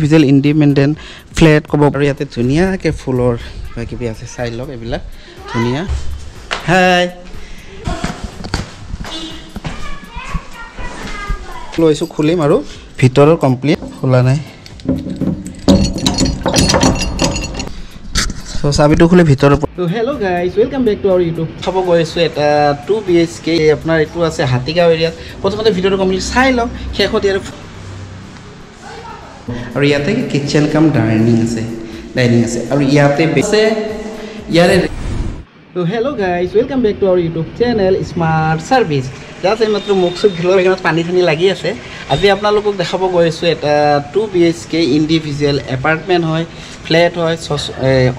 visual independent flat ক'ব পাৰি ইয়াতে ধুনীয়াকৈ ফুলৰ কিবা কিবি আছে চাই লওক এইবিলাক ধুনীয়া হাই লৈছোঁ খুলিম আৰু ভিতৰৰ কমপ্লিট খোলা নাই সো চাবিটো খুলি ভিতৰৰ তো hello' guys welcome back to our YouTube চাব গৈছোঁ এটা 2 BHK আপোনাৰ এইটো আছে হাতীগাঁও এৰিয়াত প্ৰথমতে ভিডিঅ'টো কমপ্লিট চাই লওক শেষত ইয়াৰ আৰু ইয়াতে কিচেন কাম ডাইনিং আছে আৰু ইয়াতে বেছে ইয়াৰে তো hello' guys welcome back to our YouTube channel smart service just এইমাত্ৰ মুখ চুখ ধুলৰ এইখনত পানী চানী লাগি আছে আজি আপোনালোকক দেখাব গৈছোঁ এটা 2 BHK ইণ্ডিভিজুৱেল এপাৰ্টমেণ্ট হয় ফ্লেট হয়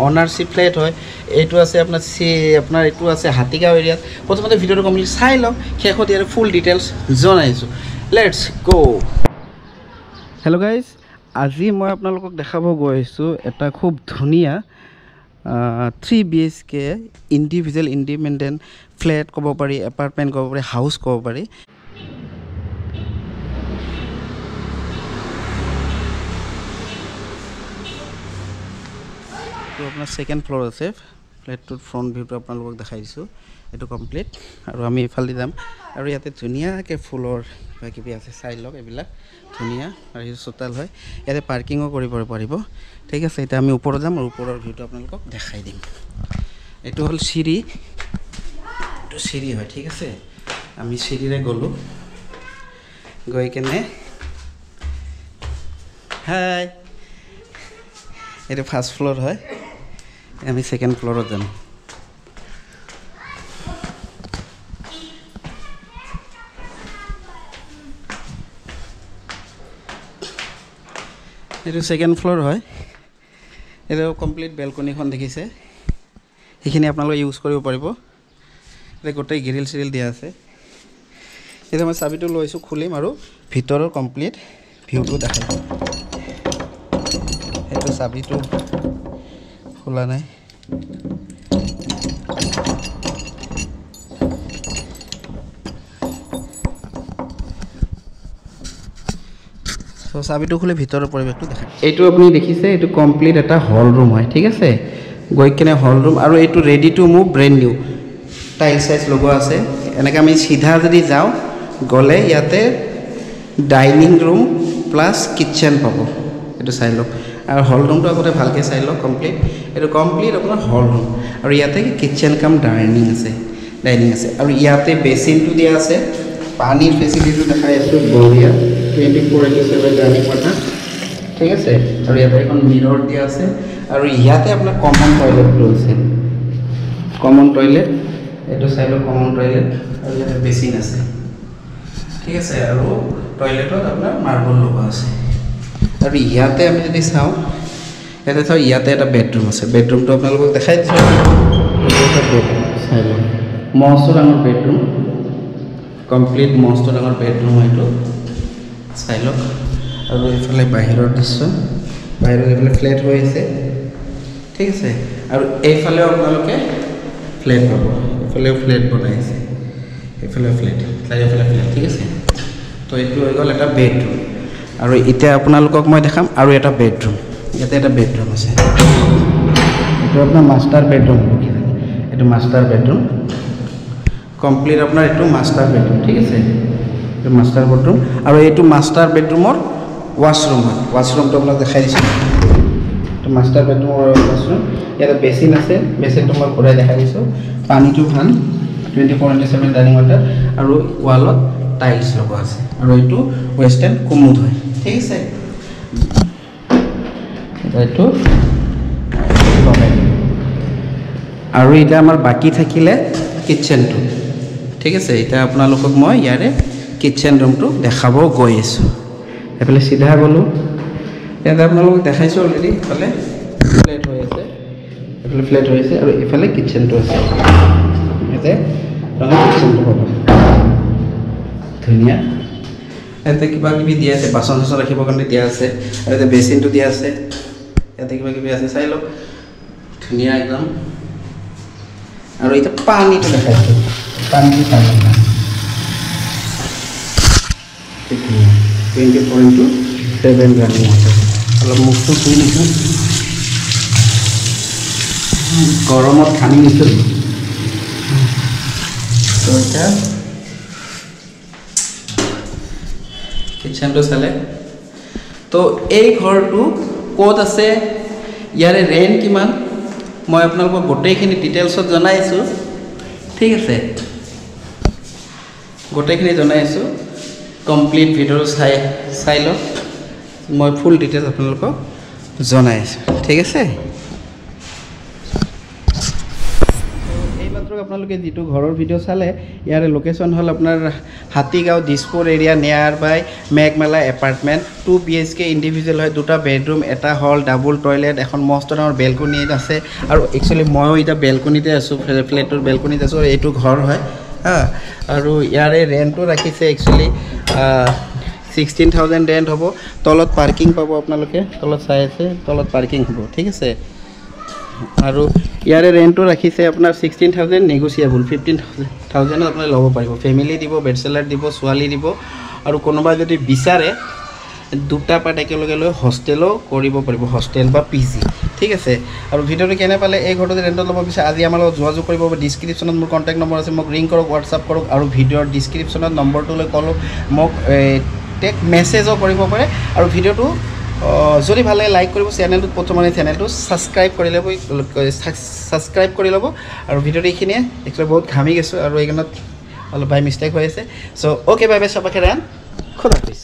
অনাৰশ্বিপ ফ্লেট হয় এইটো আছে আপোনাৰ এইটো আছে হাতীগাঁও এৰিয়াত প্ৰথমতে ভিডিঅ'টো কমপ্লিট চাই লওক শেষত ইয়াৰ ফুল ডিটেইলছ জনাইছোঁ লেটছ গ' হেল্ল' গাইজ আজি মই আপোনালোকক দেখাব গৈছোঁ এটা খুব ধুনীয়া 3 BHK ইণ্ডিভিজুৱেল ইণ্ডিপেণ্ডেণ্ট ফ্লেট ক'ব পাৰি এপাৰ্টমেণ্ট ক'ব পাৰি হাউচ ক'ব পাৰি তো আপোনাৰ ছেকেণ্ড ফ্ল'ৰ আছে ফ্লেটটোৰ ফ্ৰণ্ট ভিউটো আপোনালোকক দেখাই দিছোঁ এইটো কমপ্লিট আৰু আমি এইফালে যাম আৰু ইয়াতে ধুনীয়াকৈ ফুলৰ কিবা কিবি আছে চাই লওক এইবিলাক ধুনীয়া আৰু সেইটো চোতাল হয় ইয়াতে পাৰ্কিঙো কৰিব পাৰিব ঠিক আছে এতিয়া আমি ওপৰত যাম আৰু ওপৰৰ ভিউটো আপোনালোকক দেখাই দিম এইটো হ'ল চিৰি এইটো চিৰি হয় ঠিক আছে আমি চিৰিৰে গ'লোঁ গৈ কেনে হাই এইটো ফাৰ্ষ্ট ফ্ল'ৰ হয় আমি ছেকেণ্ড ফ্ল'ৰত যাম এইটো ছেকেণ্ড ফ্ল'ৰ হয় এইটো কমপ্লিট বেলকনিখন দেখিছে সেইখিনি আপোনালোকে ইউজ কৰিব পাৰিব এতিয়া গোটেই গ্ৰিল চিৰিল দিয়া আছে এতিয়া মই চাবিটো লৈছোঁ খুলিম আৰু ভিতৰৰ কমপ্লিট ভিউটো দেখাই সেইটো চাবিটো খোলা নাই সো চাবিটো খুলি ভিতৰৰ পৰিৱেশটো দেখাই এইটো আপুনি দেখিছে এইটো কমপ্লিট এটা হল ৰুম হয় ঠিক আছে গৈ কিনে হল ৰুম আৰু এইটো ready to move brand new tile size লগোৱা আছে এনেকৈ আমি চিধা যদি যাওঁ গ'লে ইয়াতে ডাইনিং ৰুম প্লাছ কিটচেন পাব এইটো চাই লওক আৰু হল ৰুমটো আগতে ভালকৈ চাই লওক কমপ্লিট এইটো কমপ্লিট আপোনাৰ হল ৰুম আৰু ইয়াতে কিটচেন কাম ডাইনিং আছে আৰু ইয়াতে বেচিনটো দিয়া আছে পানীৰ ফেচিলিটিটো দেখাই আছোঁ বঢ়িয়া 24/7 ডাইনিং ৱাটাৰ ঠিক আছে আৰু ইয়াতে এখন মিৰৰ দিয়া আছে আৰু ইয়াতে আপোনাৰ কমন টয়লেটটো আছে কমন টয়লেট এইটো চাই লওক কমন টয়লেট আৰু ইয়াতে বেচিন আছে ঠিক আছে আৰু টয়লেটত আপোনাৰ মাৰ্বল লগোৱা আছে আৰু ইয়াতে আমি যদি চাওঁ ইয়াতে এটা বেডৰুম আছে বেডৰুমটো আপোনালোকক দেখাই দিছোঁ চাই লওক মস্ত ডাঙৰ বেডৰুম কমপ্লিট মস্ত ডাঙৰ বেডৰুম এইটো চাই লওক আৰু এইফালে বাহিৰৰ দৃশ্য বাহিৰত এইফালে ফ্লেট হৈ আছে ঠিক আছে আৰু এইফালেও আপোনালোকে ফ্লেট পাব এইফালেও ফ্লেট বনাইছে এইফালেও ফ্লেট চাৰিওফালে ফ্লেট ঠিক আছে তো এইটো হৈ গ'ল এটা বেডৰুম আৰু এতিয়া আপোনালোকক মই দেখাম আৰু এটা বেডৰুম ইয়াতে এটা বেডৰুম আছে এইটো আপোনাৰ মাষ্টাৰ বেডৰুম এইটো মাষ্টাৰ বেডৰুম কমপ্লিট আপোনাৰ এইটো মাষ্টাৰ বেডৰুম ঠিক আছে এইটো মাষ্টাৰ বেডৰুম আৰু এইটো মাষ্টাৰ বেডৰুমৰ ৱাছৰুম হয় ৱাছৰুমটো আপোনাক দেখাই দিছোঁ এইটো মাষ্টাৰ বেডৰুমৰ ৱাছৰুম ইয়াতে বেচিন আছে বেচিনটো মই ঘূৰাই দেখাই দিছোঁ পানীটো ভাল 24/7 ডাইনিং ৱাটাৰ আৰু ৱালত টাইলছ লগোৱা আছে আৰু এইটো ৱেষ্টাৰ্ণ কুমুদ হয় ঠিক আছে এইটো আৰু এতিয়া আমাৰ বাকী থাকিলে কিটচেনটো ঠিক আছে এতিয়া আপোনালোকক মই ইয়াৰে কিটচেন ৰুমটো দেখাব গৈ আছোঁ এইফালে চিধা গ'লোঁ ইয়াতে আপোনালোকক দেখাইছোঁ অলৰেডি এইফালে ফ্লেট হৈ আছে এইফালে ফ্লেট হৈ আছে আৰু এইফালে কিটচেনটো আছে ইয়াতে কিটচেনটো পাব ধুনীয়া ইয়াতে কিবা কিবি দিয়া আছে বাচন চাচন ৰাখিবৰ কাৰণে দিয়া আছে আৰু ইয়াতে বেচিনটো দিয়া আছে ইয়াতে কিবা কিবি আছে চাই লওক ধুনীয়া একদম আৰু এতিয়া পানীটো দেখাইছোঁ পানীটো চাই লওক 24/7 running water অলপ মুখটো ধুই লৈছোঁ গৰমত ঘামি গৈছোঁ তো এতিয়া কিটচেনটো চালে তো এই ঘৰটো ক'ত আছে ইয়াৰে ৰেণ্ট কিমান মই আপোনালোকক গোটেইখিনি ডিটেইলছত জনাই আছোঁ ঠিক আছে গোটেইখিনি জনাই আছোঁ কমপ্লিট ভিডিঅ'টো চাই লওক মই ফুল ডিটেইলছ আপোনালোকক জনাই আছোঁ ঠিক আছে এইমাত্ৰ আপোনালোকে যিটো ঘৰৰ ভিডিঅ' চালে ইয়াৰে লোকেশ্যন হ'ল আপোনাৰ হাতীগাঁও দিছপুৰ এৰিয়া নিয়াৰ বাই মেঘমেলা এপাৰ্টমেণ্ট 2 BHK ইণ্ডিভিজুৱেল হয় 2টা বেডৰুম এটা হল ডাবল টয়লেট এখন মস্ত ডাঙৰ বেলকনি আছে আৰু একচুৱেলি ময়ো এতিয়া বেলকনিতে আছোঁ ফ্লেটটোৰ বেলকনিতে আছোঁ এইটো ঘৰ হয় আৰু ইয়াৰে ৰেণ্টটো ৰাখিছে একচুৱেলি 16,000 ৰেণ্ট হ'ব তলত পাৰ্কিং পাব আপোনালোকে তলত চাই আছে তলত পাৰ্কিং হ'ব ঠিক আছে আৰু ইয়াৰে ৰেণ্টটো ৰাখিছে আপোনাৰ 16,000 নেগোচিয়েবল 15,000 আপুনি ল'ব পাৰিব ফেমিলি দিব বেচেলাৰ দিব ছোৱালী দিব আৰু কোনোবা যদি বিচাৰে দুটা পাৰ্ট একেলগে লৈ হোষ্টেলো কৰিব পাৰিব হোষ্টেল বা PG ঠিক আছে আৰু ভিডিঅ'টো কেনে পালে এই ঘৰটো ৰেণ্টত ল'ব বিচাৰে আজি আমাৰ লগত যোগাযোগ কৰিব ডিছক্ৰিপশ্যনত মোৰ কণ্টেক্ট নম্বৰ আছে মোক ৰিং কৰক হোৱাটছআপ কৰক আৰু ভিডিঅ'ৰ ডিছক্ৰিপশ্যনত নম্বৰটোলৈ কলক মোক টেক মেছেজো কৰিব পাৰে আৰু ভিডিঅ'টো যদি ভাল লাগে লাইক কৰিব চেনেলটো প্ৰথমে চেনেলটো ছাবস্ক্ৰাইব কৰি ল'ব আৰু ভিডিঅ'টো এইখিনিয়ে একচুৱেলি বহুত ঘামি গৈছোঁ আৰু এইখনত অলপ বাই মিষ্টেক হৈ আছে চ' অ'কে বাই বাই সবাইকে ৰান খুদা হাফিজ